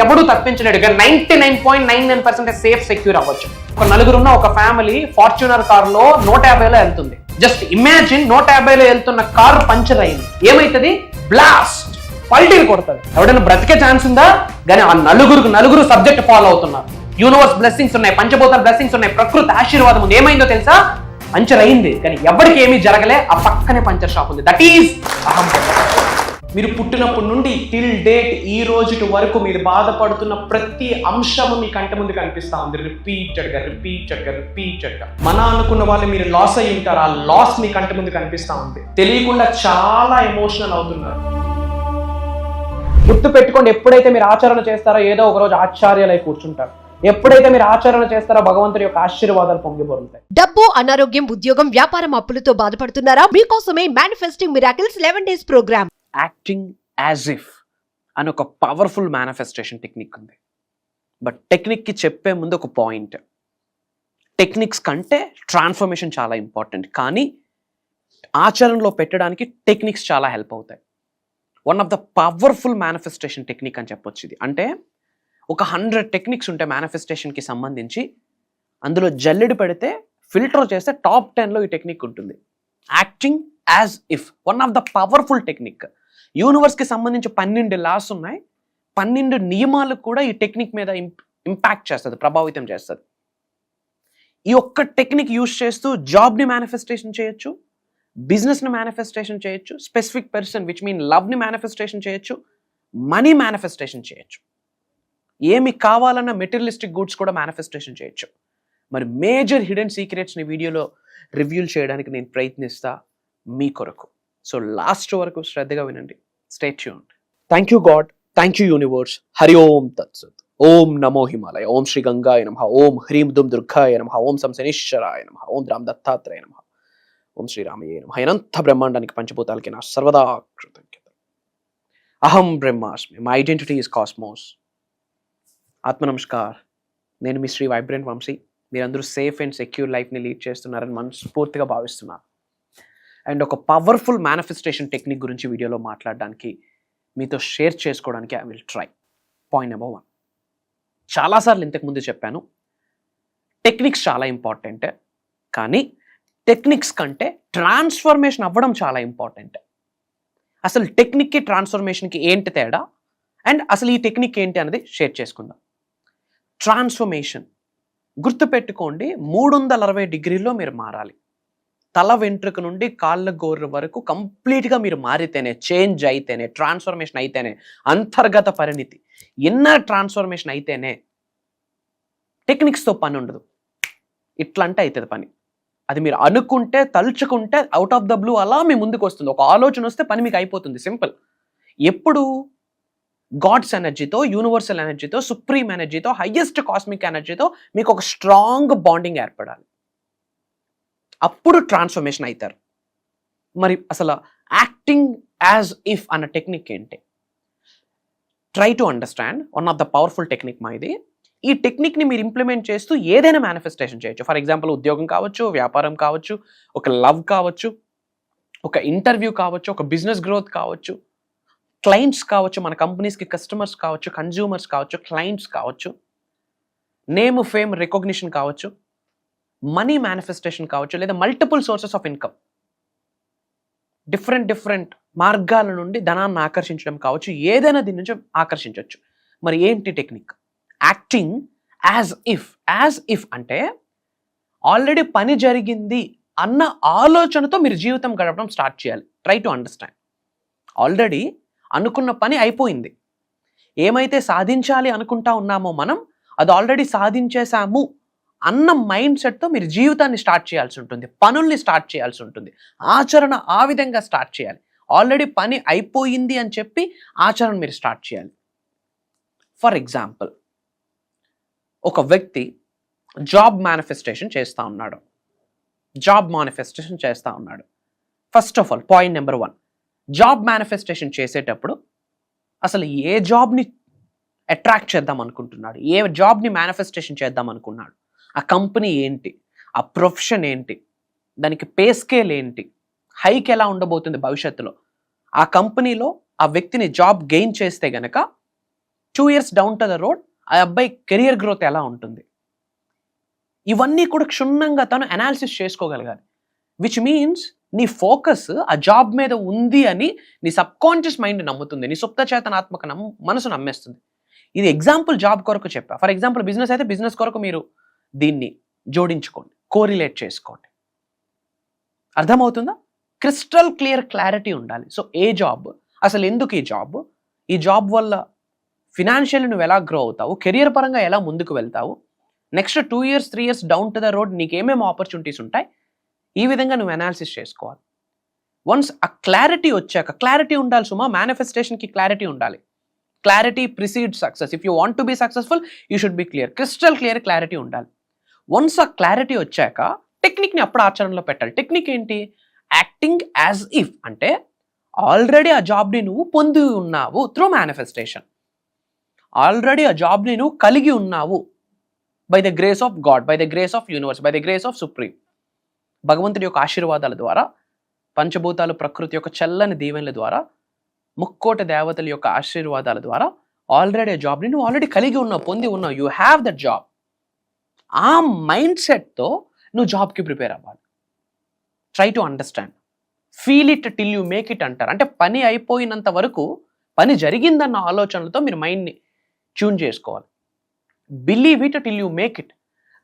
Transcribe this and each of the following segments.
ఎవడూ తప్పించలేడు. 99.99% safe secure అవ్వచ్చు. ఒక నలుగురున్న ఒక ఫ్యామిలీ ఫార్చ్యూనర్ కారులో 150లో వెళ్తుంది. జస్ట్ ఇమాజిన్ 150లో వెళ్తున్న కారు పంచర్ అయింది. ఏమైతుంది? బ్లాస్ట్, పల్టీని కొడుతుంది. ఎవడైనా బ్రతికే ఛాన్స్ ఉందా? కానీ ఆ నలుగురు సబ్జెక్ట్ ఫాలో అవుతున్నారు. యూనివర్స్ బ్లెస్సింగ్స్ ఉన్నాయి, పంచభూతాల బ్లెస్సింగ్స్ ఉన్నాయి, ప్రకృతి ఆశీర్వాదం ఉంది. ఏమైందో తెలుసా? పంచర్ అయింది, కానీ ఎవరికి ఏమీ జరగలే. ఆ పక్కనే పంచర్ షాప్ ఉంది. దట్ ఈజ్ అహం. మీరు పుట్టినప్పటి నుండి టిల్ డేట్ ఈ రోజు వరకు మీరు బాధపడుతున్న ప్రతి అంశము మీ కంటి ముందు కనిపిస్తా ఉంది. రిపీటెడ్గా మన అనుకున్న వాళ్ళు మీరు లాస్ అయి ఉంటారు. ఆ లాస్ మీ కంటి ముందు కనిపిస్తా ఉంది. తెలియకుండా చాలా ఎమోషనల్ అవుతున్నారు. గుర్తు పెట్టుకోండి, ఎప్పుడైతే మీరు ఆచరణ చేస్తారో ఏదో ఒక రోజు ఆశ్చర్యాలై కూర్చుంటారు. ఎప్పుడైతే మీరు ఆచరణ చేస్తారో భగవంతుడి యొక్క ఆశీర్వాదాలు పొంగిపోతాయి. డబ్బు, అనారోగ్యం, ఉద్యోగం, వ్యాపారం, అప్పులతో బాధపడుతున్నారా? మీకోసమే manifesting miracles 11 days programme. Acting as if అని ఒక పవర్ఫుల్ మేనిఫెస్టేషన్ టెక్నిక్ ఉంది. బట్ టెక్నిక్కి చెప్పే ముందు ఒక పాయింట్, టెక్నిక్స్ కంటే ట్రాన్స్ఫర్మేషన్ చాలా ఇంపార్టెంట్. కానీ ఆచరణలో పెట్టడానికి టెక్నిక్స్ చాలా హెల్ప్ అవుతాయి. One of the powerful manifestation technique అని చెప్పొచ్చు ఇది. అంటే ఒక 100 టెక్నిక్స్ ఉంటాయి మేనిఫెస్టేషన్కి సంబంధించి. అందులో జల్లెడి పెడితే ఫిల్టర్ చేస్తే టాప్ 10లో ఈ టెక్నిక్ ఉంటుంది. Acting as if one of the powerful technique. యూనివర్స్కి సంబంధించి 12 లాస్ ఉన్నాయి. 12 నియమాలు కూడా ఈ టెక్నిక్ మీద ఇంపాక్ట్ చేస్తుంది, ప్రభావితం చేస్తుంది. ఈ ఒక్క టెక్నిక్ యూజ్ చేస్తూ జాబ్ని మేనిఫెస్టేషన్ చేయొచ్చు, బిజినెస్ని మేనిఫెస్టేషన్ చేయొచ్చు, స్పెసిఫిక్ పర్సన్ విచ్ మీన్ లవ్ని మేనిఫెస్టేషన్ చేయొచ్చు, మనీ మేనిఫెస్టేషన్ చేయొచ్చు, ఏమి కావాలన్న మెటీరియలిస్టిక్ గూడ్స్ కూడా మేనిఫెస్టేషన్ చేయొచ్చు. మరి మేజర్ హిడెన్ సీక్రెట్స్ని వీడియోలో రివ్యూల్ చేయడానికి నేను ప్రయత్నిస్తా మీ కొరకు. సో లాస్ట్ వరకు శ్రద్ధగా వినండి. Stay tuned. Thank you God, thank you universe. హరి ఓం తత్సత్. ఓం నమో హిమాలయ. ఓం శ్రీ గంగాయ నమః. ఓం హ్రీం దుమ్ దుర్గాయ నమః. ఓం సం శనీశ్వరాయ నమః. ఓం రామ్ దత్తాత్రేయ నమః. ఓం శ్రీరామయ్య నమః. అనంత బ్రహ్మాండానికి పంచభూతాలకి నా సర్వదా కృతజ్ఞత. అహం బ్రహ్మాస్మి. My identity is cosmos. ఆత్మ నమస్కార్. నేను మీ శ్రీ వైబ్రెంట్ వంశీ. మీరందరూ సేఫ్ అండ్ సెక్యూర్ లైఫ్ని లీడ్ చేస్తున్నారని మనస్ఫూర్తిగా భావిస్తున్నాను. అండ్ ఒక పవర్ఫుల్ మేనిఫెస్టేషన్ టెక్నిక్ గురించి వీడియోలో మాట్లాడడానికి, మీతో షేర్ చేసుకోవడానికి I will try. Point number 1. చాలాసార్లు ఇంతకుముందు చెప్పాను, టెక్నిక్స్ చాలా ఇంపార్టెంట్. కానీ టెక్నిక్స్ కంటే ట్రాన్స్ఫర్మేషన్ అవ్వడం చాలా ఇంపార్టెంట్. అసలు టెక్నిక్కి ట్రాన్స్ఫర్మేషన్కి ఏంటి తేడా, అండ్ అసలు ఈ టెక్నిక్ ఏంటి అనేది షేర్ చేసుకుందాం. ట్రాన్స్ఫర్మేషన్ గుర్తుపెట్టుకోండి, 360 డిగ్రీల్లో మీరు మారాలి. తల వెంట్రుక నుండి కాళ్ళ గోర్ర వరకు కంప్లీట్గా మీరు మారితేనే, చేంజ్ అయితేనే, ట్రాన్స్ఫర్మేషన్ అయితేనే, అంతర్గత పరిణితి, ఇన్నర్ ట్రాన్స్ఫర్మేషన్ అయితేనే టెక్నిక్స్తో పని ఉండదు. ఇట్లా అంటే అవుతుంది పని. అది మీరు అనుకుంటే, తలుచుకుంటే అవుట్ ఆఫ్ ద బ్లూ అలా మీ ముందుకు వస్తుంది. ఒక ఆలోచన వస్తే పని మీకు అయిపోతుంది. సింపుల్. ఎప్పుడు గాడ్స్ ఎనర్జీతో, యూనివర్సల్ ఎనర్జీతో, సుప్రీం ఎనర్జీతో, హయ్యెస్ట్ కాస్మిక్ ఎనర్జీతో మీకు ఒక స్ట్రాంగ్ బాండింగ్ ఏర్పడాలి. అప్పుడు ట్రాన్స్ఫర్మేషన్ అవుతారు. మరి అసలు యాక్టింగ్ యాజ్ ఇఫ్ అన్న టెక్నిక్ ఏంటి? Try to understand. One of the powerful technique మా ఇది. ఈ టెక్నిక్ని మీరు ఇంప్లిమెంట్ చేస్తూ ఏదైనా మేనిఫెస్టేషన్ చేయొచ్చు. ఫర్ ఎగ్జాంపుల్ ఉద్యోగం కావచ్చు, వ్యాపారం కావచ్చు, ఒక లవ్ కావచ్చు, ఒక ఇంటర్వ్యూ కావచ్చు, ఒక బిజినెస్ గ్రోత్ కావచ్చు, క్లయింట్స్ కావచ్చు, మన కంపెనీస్కి కస్టమర్స్ కావచ్చు, కన్జ్యూమర్స్ కావచ్చు, క్లయింట్స్ కావచ్చు, నేమ్, ఫేమ్, రికగ్నిషన్ కావచ్చు, మనీ మేనిఫెస్టేషన్ కావచ్చు, లేదా multiple sources of income, different మార్గాల నుండి ధనాన్ని ఆకర్షించడం కావచ్చు, ఏదైనా దీని నుంచి ఆకర్షించవచ్చు. మరి ఏంటి టెక్నిక్? యాక్టింగ్ యాజ్ ఇఫ్ అంటే ఆల్రెడీ పని జరిగింది అన్న ఆలోచనతో మీరు జీవితం గడపడం స్టార్ట్ చేయాలి. Try to understand. ఆల్రెడీ అనుకున్న పని అయిపోయింది. ఏమైతే సాధించాలి అనుకుంటా ఉన్నామో మనం, అది ఆల్రెడీ సాధించేశాము అన్న మైండ్ సెట్తో మీరు జీవితాన్ని స్టార్ట్ చేయాల్సి ఉంటుంది, పనుల్ని స్టార్ట్ చేయాల్సి ఉంటుంది, ఆచరణ ఆ విధంగా స్టార్ట్ చేయాలి. ఆల్రెడీ పని అయిపోయింది అని చెప్పి ఆచరణ మీరు స్టార్ట్ చేయాలి. ఫర్ ఎగ్జాంపుల్, ఒక వ్యక్తి జాబ్ మేనిఫెస్టేషన్ చేస్తూ ఉన్నాడు. First of all point number 1, job manifestation చేసేటప్పుడు అసలు ఏ జాబ్ని అట్రాక్ట్ చేద్దాం అనుకుంటున్నాడు, ఏ జాబ్ని మేనిఫెస్టేషన్ చేద్దాం అనుకున్నాడు, ఆ కంపెనీ ఏంటి, ఆ ప్రొఫెషన్ ఏంటి, దానికి పే స్కేల్ ఏంటి, హైక్ ఎలా ఉండబోతుంది భవిష్యత్తులో, ఆ కంపెనీలో ఆ వ్యక్తిని జాబ్ గెయిన్ చేస్తే గనక 2 years down to the road ఆ అబ్బాయి కెరియర్ గ్రోత్ ఎలా ఉంటుంది, ఇవన్నీ కూడా క్షుణ్ణంగా తను అనాలిసిస్ చేసుకోగలగాలి. విచ్ మీన్స్ నీ ఫోకస్ ఆ జాబ్ మీద ఉంది అని నీ సబ్కాన్షియస్ మైండ్ నమ్ముతుంది, నీ సుప్త చేతనాత్మక మనసు నమ్మేస్తుంది. ఇది ఎగ్జాంపుల్ జాబ్ కొరకు చెప్పా. ఫర్ ఎగ్జాంపుల్ బిజినెస్ అయితే బిజినెస్ కొరకు మీరు దీన్ని జోడించుకోండి, కోరిలేట్ చేసుకోండి. అర్థమవుతుందా? క్రిస్టల్ క్లియర్ క్లారిటీ ఉండాలి. సో ఏ జాబ్, అసలు ఎందుకు ఈ జాబ్ వల్ల ఫినాన్షియల్ నువ్వు ఎలా గ్రో అవుతావు, కెరియర్ పరంగా ఎలా ముందుకు వెళ్తావు, next 2 years 3 years down to the road నీకు ఏమేమి ఆపర్చునిటీస్ ఉంటాయి, ఈ విధంగా నువ్వు అనాలిసిస్ చేసుకోవాలి. వన్స్ ఆ క్లారిటీ వచ్చాక, క్లారిటీ ఉండాలి సుమా, మేనిఫెస్టేషన్కి క్లారిటీ ఉండాలి. Clarity precede success. If you want to be successful you should be clear. Crystal clear clarity ఉండాలి. వన్స్ ఆ క్లారిటీ వచ్చాక టెక్నిక్ని అప్పుడు ఆచరణలో పెట్టాలి. టెక్నిక్ ఏంటి? యాక్టింగ్ యాజ్ ఇఫ్, అంటే ఆల్రెడీ ఆ జాబ్ని నువ్వు పొంది ఉన్నావు త్రూ మేనిఫెస్టేషన్. ఆల్రెడీ ఆ జాబ్ని నువ్వు కలిగి ఉన్నావు by the grace of God, by the grace of universe, by the grace of supreme. భగవంతుడి యొక్క ఆశీర్వాదాల ద్వారా, పంచభూతాలు ప్రకృతి యొక్క చల్లని దీవెనల ద్వారా, ముక్కోటి దేవతల యొక్క ఆశీర్వాదాల ద్వారా ఆల్రెడీ ఆ జాబ్ని నువ్వు ఆల్రెడీ కలిగి ఉన్నావు, పొంది ఉన్నావు. You have that job. ఆ మైండ్ సెట్తో నువ్వు జాబ్కి ప్రిపేర్ అవ్వాలి. Try to understand, feel it till you make it అంటారు. అంటే పని అయిపోయినంత వరకు, పని జరిగిందన్న ఆలోచనలతో మీరు మైండ్ని ట్యూన్ చేసుకోవాలి. Believe it till you make it.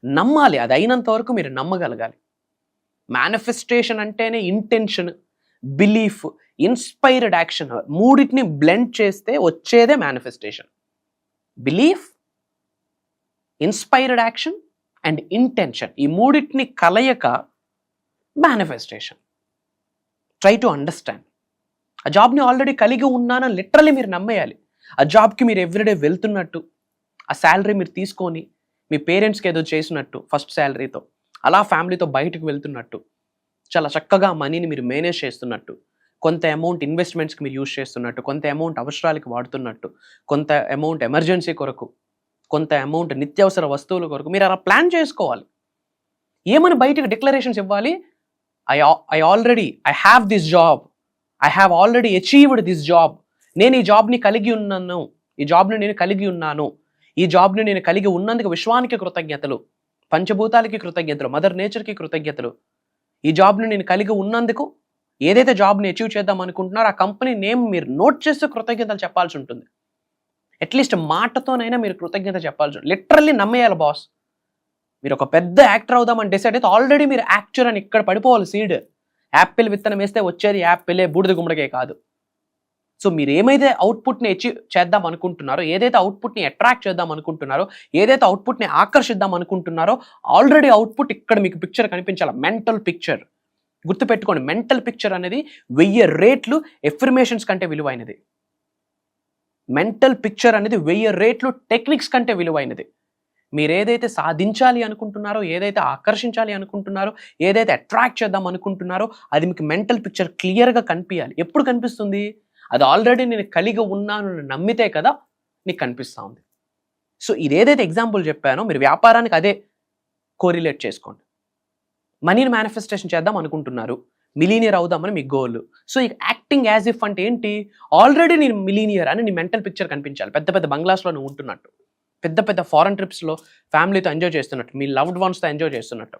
నమ్మాలి, అది అయినంత వరకు మీరు నమ్మగలగాలి. మేనిఫెస్టేషన్ అంటేనే ఇంటెన్షన్, బిలీఫ్, ఇన్స్పైర్డ్ యాక్షన్, మూడింటిని బ్లెండ్ చేస్తే వచ్చేదే manifestation. Belief, inspired action and intention, ఈ మూడింటిని కలయిక మేనిఫెస్టేషన్. Try to understand. ఆ జాబ్ని ఆల్రెడీ కలిగి ఉన్నానని లిటరలీ మీరు నమ్మేయాలి. ఆ జాబ్కి మీరు ఎవ్రీడే వెళ్తున్నట్టు, ఆ శాలరీ మీరు తీసుకొని మీ పేరెంట్స్కి ఏదో చేసినట్టు ఫస్ట్ శాలరీతో, అలా ఫ్యామిలీతో బయటకు వెళ్తున్నట్టు, చాలా చక్కగా మనీని మీరు మేనేజ్ చేస్తున్నట్టు, కొంత అమౌంట్ ఇన్వెస్ట్మెంట్స్కి మీరు యూజ్ చేస్తున్నట్టు, కొంత అమౌంట్ అవసరాలకి వాడుతున్నట్టు, కొంత అమౌంట్ ఎమర్జెన్సీ కొరకు, కొంత అమౌంట్ నిత్యావసర వస్తువుల కొరకు మీరు అలా ప్లాన్ చేసుకోవాలి. ఏమని బయటకు డిక్లరేషన్స్ ఇవ్వాలి? I have this job, I have already achieved this job. నేను ఈ జాబ్ని కలిగి ఉన్నాను, ఈ జాబ్ని నేను కలిగి ఉన్నాను, ఈ జాబ్ని నేను కలిగి ఉన్నందుకు విశ్వానికి కృతజ్ఞతలు, పంచభూతాలకి కృతజ్ఞతలు, మదర్ నేచర్కి కృతజ్ఞతలు. ఈ జాబ్ని నేను కలిగి ఉన్నందుకు, ఏదైతే జాబ్ని అచీవ్ చేద్దాం అనుకుంటున్నారో ఆ కంపెనీ నేమ్ మీరు నోట్ చేస్తూ కృతజ్ఞతలు చెప్పాల్సి ఉంటుంది. అట్లీస్ట్ మాటతోనైనా మీరు కృతజ్ఞత చెప్పాల్సి ఉంటుంది. లిటరల్లీ నమ్మేయాలి బాస్. మీరు ఒక పెద్ద యాక్టర్ అవుదామని డిసైడ్ అయితే ఆల్రెడీ మీరు యాక్టర్ అని ఇక్కడ పడిపోవాలి. సీడ్, యాపిల్ విత్తనం వేస్తే వచ్చేది యాపిలే, బూడిద గుమ్మడికే కాదు. సో మీరు ఏమైతే అవుట్పుట్ని అచీవ్ చేద్దాం అనుకుంటున్నారో, ఏదైతే అవుట్పుట్ని అట్రాక్ట్ చేద్దాం అనుకుంటున్నారో, ఏదైతే అవుట్పుట్ని ఆకర్షిద్దాం అనుకుంటున్నారో, ఆల్రెడీ అవుట్పుట్ ఇక్కడ మీకు పిక్చర్ కనిపించాలి. మెంటల్ పిక్చర్ గుర్తుపెట్టుకోండి. మెంటల్ పిక్చర్ అనేది 1000 రెట్లు ఎఫర్మేషన్స్ కంటే విలువైనది. మెంటల్ పిక్చర్ అనేది 1000 రెట్లు టెక్నిక్స్ కంటే విలువైనది. మీరు ఏదైతే సాధించాలి అనుకుంటున్నారో, ఏదైతే ఆకర్షించాలి అనుకుంటున్నారో, ఏదైతే అట్రాక్ట్ చేద్దాం అనుకుంటున్నారో అది మీకు మెంటల్ పిక్చర్ క్లియర్గా కనిపించాలి. ఎప్పుడు కనిపిస్తుంది? అది ఆల్రెడీ నేను కలిగి ఉన్నాను నమ్మితే కదా నీకు కనిపిస్తూ ఉంది. సో ఇదేదైతే ఎగ్జాంపుల్ చెప్పానో మీరు వ్యాపారానికి అదే కోరిలేట్ చేసుకోండి. మనీని మేనిఫెస్టేషన్ చేద్దాం అనుకుంటున్నారు, మిలీనియర్ అవుదామని మీ గోల్. సో ఈ యాక్టింగ్ యాజ్ ఇఫ్ అంటే ఏంటి? ఆల్రెడీ నేను మిలీనియర్ అని నీ మెంటల్ పిక్చర్ కనిపించాలి. పెద్ద పెద్ద బంగ్లాస్లో నువ్వు ఉంటున్నట్టు, పెద్ద పెద్ద ఫారెన్ ట్రిప్స్లో ఫ్యామిలీతో ఎంజాయ్ చేస్తున్నట్టు, మీ లవ్డ్ వన్స్తో ఎంజాయ్ చేస్తున్నట్టు,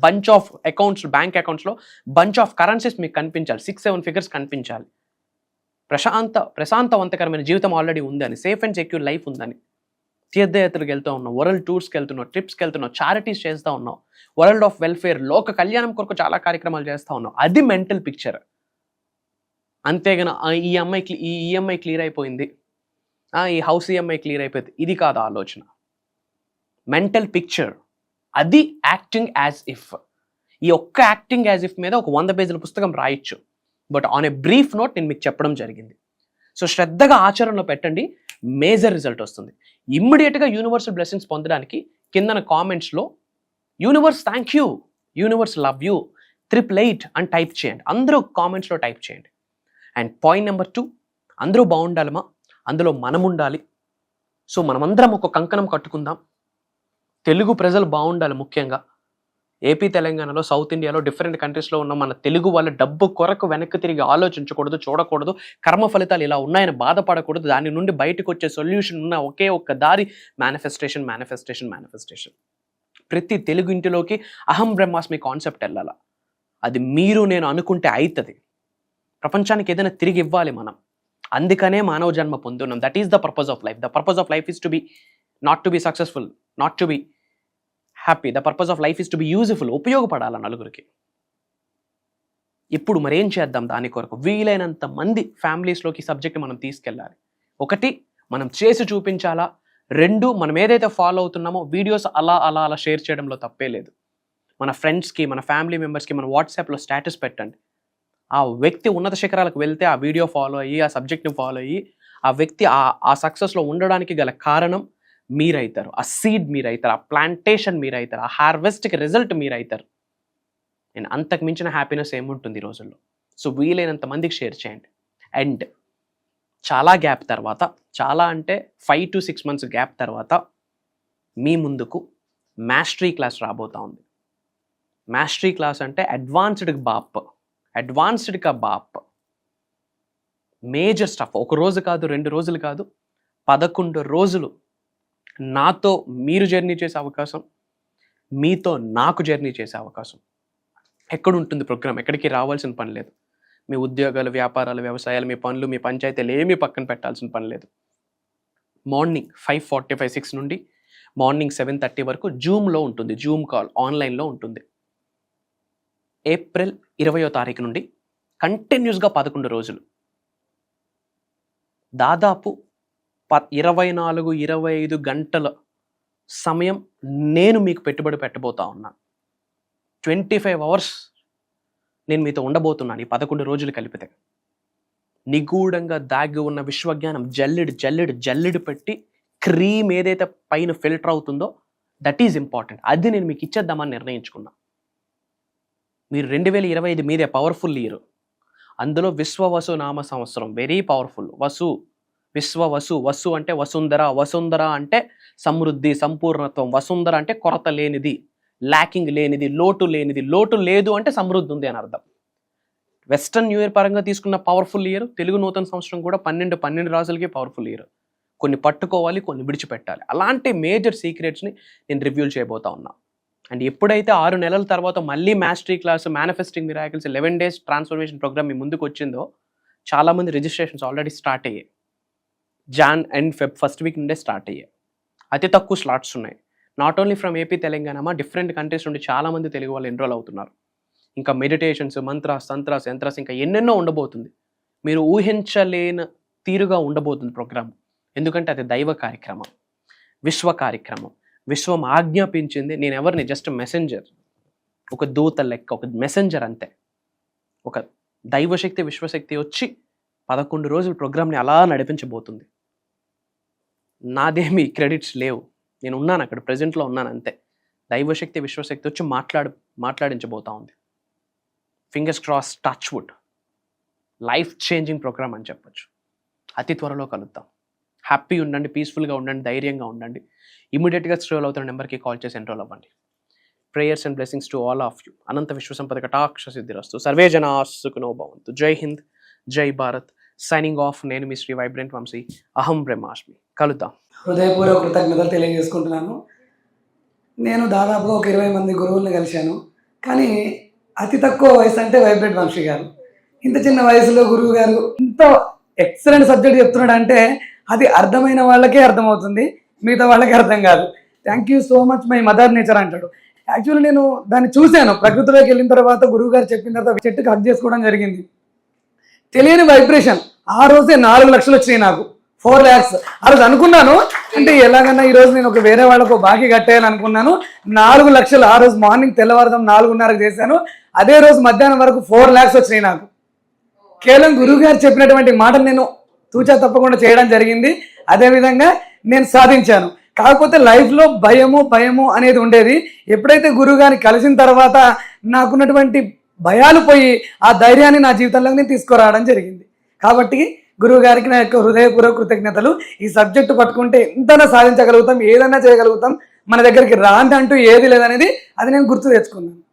బంచ్ ఆఫ్ అకౌంట్స్, బ్యాంక్ అకౌంట్స్లో బంచ్ ఆఫ్ కరెన్సీస్ మీకు కనిపించాలి. 6-7 ఫిగర్స్ కనిపించాలి. ప్రశాంతవంతకరమైన జీవితం ఆల్రెడీ ఉందని, సేఫ్ అండ్ సెక్యూర్ లైఫ్ ఉందని, తీర్థయాత్రలకు వెళ్తూ ఉన్నావు, వరల్డ్ టూర్స్కి వెళ్తున్నావు, ట్రిప్స్కి వెళ్తున్నావు, చారిటీస్ చేస్తూ ఉన్నావు, వరల్డ్ ఆఫ్ వెల్ఫేర్, లోక కళ్యాణం కొరకు చాలా కార్యక్రమాలు చేస్తూ ఉన్నావు. అది మెంటల్ పిక్చర్. అంతేగాని ఈ ఈఎంఐ క్లియర్ అయిపోయింది, ఈ హౌస్ ఈఎంఐ క్లియర్ అయిపోయింది, ఇది కాదు ఆలోచన. మెంటల్ పిక్చర్ అది యాక్టింగ్ యాజ్ ఇఫ్. ఈ ఒక్క యాక్టింగ్ యాజ్ ఇఫ్ మీద ఒక 100 పేజీల పుస్తకం రాయొచ్చు. But on a brief note నేను మీకు చెప్పడం జరిగింది. సో శ్రద్ధగా ఆచరణలో పెట్టండి, మేజర్ రిజల్ట్ వస్తుంది. ఇమ్మీడియట్గా యూనివర్సల్ బ్లెస్సింగ్స్ పొందడానికి కిందన కామెంట్స్లో universe thank you, universe love you 888 అని టైప్ చేయండి. అందరూ కామెంట్స్లో టైప్ చేయండి. అండ్ పాయింట్ నెంబర్ 2, అందరూ బాగుండాలమ్మా, అందులో మనం ఉండాలి. సో మనమందరం ఒక కంకణం కట్టుకుందాం. తెలుగు ప్రజలు బాగుండాలి ముఖ్యంగా. ఏపీ తెలంగాణలో, సౌత్ ఇండియాలో, డిఫరెంట్ కంట్రీస్లో ఉన్న మన తెలుగు వాళ్ళ డబ్బు కొరకు వెనక్కి తిరిగి ఆలోచించకూడదు, చూడకూడదు, కర్మ ఫలితాలు ఇలా ఉన్నాయని బాధపడకూడదు. దాని నుండి బయటకు వచ్చే సొల్యూషన్ ఉన్న ఒకే ఒక్క దారి మేనిఫెస్టేషన్, మేనిఫెస్టేషన్, మేనిఫెస్టేషన్. ప్రతి తెలుగు ఇంటిలోకి అహం బ్రహ్మాస్మి కాన్సెప్ట్ వెళ్ళాల. అది మీరు నేను అనుకుంటే అవుతుంది. ప్రపంచానికి ఏదైనా తిరిగి ఇవ్వాలి మనం. అందుకనే మానవ జన్మ పొందున్నాం. That is the purpose of life. The purpose of life is to be not to be successful, not to be happy. The purpose of life is to be useful. ఉపయోగపడాల నలుగురికి. ఇప్పుడు మరేం చేద్దాం దాని కొరకు? వీలైనంత మంది ఫ్యామిలీస్లోకి సబ్జెక్ట్ మనం తీసుకెళ్ళాలి. ఒకటి, మనం చేసి చూపించాలా. రెండు, మనం ఏదైతే ఫాలో అవుతున్నామో వీడియోస్ అలా అలా అలా షేర్ చేయడంలో తప్పే లేదు. మన ఫ్రెండ్స్కి, మన ఫ్యామిలీ మెంబర్స్కి మన వాట్సాప్లో స్టేటస్ పెట్టండి. ఆ వ్యక్తి ఉన్నత శిఖరాలకు వెళ్తే ఆ వీడియో ఫాలో అయ్యి, ఆ సబ్జెక్ట్ని ఫాలో అయ్యి, ఆ వ్యక్తి ఆ సక్సెస్లో ఉండడానికి గల కారణం మీరైతారు. ఆ సీడ్ మీరైతారు, ఆ ప్లాంటేషన్ మీరైతారు, ఆ హార్వెస్ట్కి రిజల్ట్ మీరైతారు. నేను అంతకు మించిన హ్యాపీనెస్ ఏముంటుంది ఈ రోజుల్లో. సో వీలైనంత మందికి షేర్ చేయండి. అండ్ చాలా గ్యాప్ తర్వాత, చాలా అంటే 5 to 6 months గ్యాప్ తర్వాత మీ ముందుకు మాస్టరీ క్లాస్ రాబోతా ఉంది. మాస్టరీ క్లాస్ అంటే అడ్వాన్స్డ్కి బాప్. Major stuff. ఒక రోజు కాదు, 2 రోజులు కాదు, 11 రోజులు నాతో మీరు జర్నీ చేసే అవకాశం, మీతో నాకు జర్నీ చేసే అవకాశం. ఎక్కడ ఉంటుంది ప్రోగ్రామ్? ఎక్కడికి రావాల్సిన పని లేదు. మీ ఉద్యోగాలు, వ్యాపారాలు, వ్యవసాయాలు, మీ పనులు, మీ పంచాయతీలు ఏమీ పక్కన పెట్టాల్సిన పని లేదు. మార్నింగ్ 5:45, 6 నుండి మార్నింగ్ 7:30 వరకు జూమ్లో ఉంటుంది. జూమ్ కాల్ ఆన్లైన్లో ఉంటుంది. ఏప్రిల్ 20వ తారీఖు నుండి కంటిన్యూస్గా 11 రోజులు, దాదాపు 24-25 గంటల సమయం నేను మీకు పెట్టుబడి పెట్టబోతా ఉన్నాను. 25 hours నేను మీతో ఉండబోతున్నాను. ఈ 11 రోజులు కలిపితే నిగూఢంగా దాగి ఉన్న విశ్వజ్ఞానం జల్లెడు పెట్టి క్రీమ్ ఏదైతే పైన ఫిల్టర్ అవుతుందో దట్ ఈజ్ ఇంపార్టెంట్. అది నేను మీకు ఇచ్చేద్దామని నిర్ణయించుకున్నా. మీరు 2025 మీదే పవర్ఫుల్ ఇయర్. అందులో విశ్వవసు నామ సంవత్సరం, వెరీ పవర్ఫుల్. వసు అంటే వసుంధర అంటే సమృద్ధి, సంపూర్ణత్వం. వసుంధర అంటే కొరత లేనిది, ల్యాకింగ్ లేనిది, లోటు లేనిది. లోటు లేదు అంటే సమృద్ధి ఉంది అని అర్థం. వెస్టర్న్ న్యూ ఇయర్ పరంగా తీసుకున్న పవర్ఫుల్ ఇయర్. తెలుగు నూతన సంవత్సరం కూడా 12 రాజులకి పవర్ఫుల్ ఇయర్. కొన్ని పట్టుకోవాలి, కొన్ని విడిచిపెట్టాలి. అలాంటి మేజర్ సీక్రెట్స్ని నేను రివ్యూ చేయబోతా ఉన్నా. అండ్ ఎప్పుడైతే 6 నెలల తర్వాత మళ్ళీ mastery class manifesting miracles 11 days transformation programme మీ ముందుకు వచ్చిందో, చాలామంది రిజిస్ట్రేషన్స్ ఆల్రెడీ స్టార్ట్ అయ్యాయి. Jan and Feb first week నుండే స్టార్ట్ అయ్యాయి. అతి తక్కువ స్లాట్స్ ఉన్నాయి. Not only from AP Telangana, different countries నుండి చాలామంది తెలుగు వాళ్ళు ఎన్రోల్ అవుతున్నారు. ఇంకా మెడిటేషన్స్, మంత్రాస్, తంత్రాస్, యంత్రాస్ ఇంకా ఎన్నెన్నో ఉండబోతుంది. మీరు ఊహించలేని తీరుగా ఉండబోతుంది ప్రోగ్రామ్. ఎందుకంటే అది దైవ కార్యక్రమం, విశ్వ కార్యక్రమం. విశ్వం ఆజ్ఞాపించింది. నేను ఎవరిని? జస్ట్ మెసెంజర్, ఒక దూత లెక్క, ఒక మెసెంజర్ అంతే. ఒక దైవశక్తి, విశ్వశక్తి వచ్చి 11 రోజుల ప్రోగ్రామ్ని అలా నడిపించబోతుంది. నాదేమి క్రెడిట్స్ లేవు, నేను ఉన్నాను అక్కడ, ప్రజెంట్లో ఉన్నాను అంతే. దైవశక్తి, విశ్వశక్తి వచ్చి మాట్లాడించబోతా ఉంది. Fingers cross, touch wood. Life changing program అని చెప్పొచ్చు. అతి త్వరలో కలుద్దాం. హ్యాపీ ఉండండి, పీస్ఫుల్గా ఉండండి, ధైర్యంగా ఉండండి. ఇమీడియట్గా స్క్రోల్ అవుతున్న నెంబర్కి కాల్ చేసి ఎన్రోల్ అవ్వండి. Prayers and blessings to all of you. అనంత విశ్వసంపద కటాక్ష సిద్ధిరస్తు. సర్వే జనా సుఖినో భవంతు. జై హింద్, జై భారత్. Signing off. నేను మీ శ్రీ వైబ్రెంట్ వంశీ. అహం బ్రహ్మాస్మి. కలుద్దాం. హృదయపూర్వక కృతజ్ఞతలు తెలియజేసుకుంటున్నాను. నేను దాదాపుగా ఒక 20 మంది గురువుల్ని కలిశాను. కానీ అతి తక్కువ వయసు అంటే వైబ్రెంట్ వంశీ గారు. ఇంత చిన్న వయసులో గురువు గారు ఇంత ఎక్సలెంట్ సబ్జెక్ట్ చెప్తున్నాడు అంటే అది అర్థమైన వాళ్ళకే అర్థమవుతుంది, మిగతా వాళ్ళకి అర్థం కాదు. Thank you so much my mother nature అంటాడు. యాక్చువల్లీ నేను దాన్ని చూశాను. ప్రకృతిలోకి వెళ్ళిన తర్వాత గురువు గారు చెప్పిన తర్వాత చెట్టుకి హక్ చేసుకోవడం జరిగింది. తెలియని వైబ్రేషన్. ఆ రోజే 4 లక్షలు వచ్చినాయి నాకు, 4 lakhs. ఆ రోజు అనుకున్నాను, అంటే ఎలాగన్నా ఈరోజు నేను ఒక వేరే వాళ్ళకు బాకీ కట్టేయాలని అనుకున్నాను. 4 లక్షలు ఆ రోజు మార్నింగ్ తెల్లవారుదాం 4:30కి చేశాను. అదే రోజు మధ్యాహ్నం వరకు 4 lakhs వచ్చినాయి నాకు. కేవలం గురువు గారు చెప్పినటువంటి మాటలు నేను తూచా తప్పకుండా చేయడం జరిగింది. అదేవిధంగా నేను సాధించాను. కాకపోతే లైఫ్లో భయము అనేది ఉండేది. ఎప్పుడైతే గురువు గారిని కలిసిన తర్వాత నాకున్నటువంటి భయాలు పోయి ఆ ధైర్యాన్ని నా జీవితంలో నేను తీసుకురావడం జరిగింది. కాబట్టి గురువు గారికి నా యొక్క హృదయపూర్వక కృతజ్ఞతలు. ఈ సబ్జెక్టు పట్టుకుంటే ఎంతైనా సాధించగలుగుతాం, ఏదైనా చేయగలుగుతాం. మన దగ్గరికి రాంది అంటూ ఏది లేదనేది అది నేను గుర్తు తెచ్చుకున్నాను.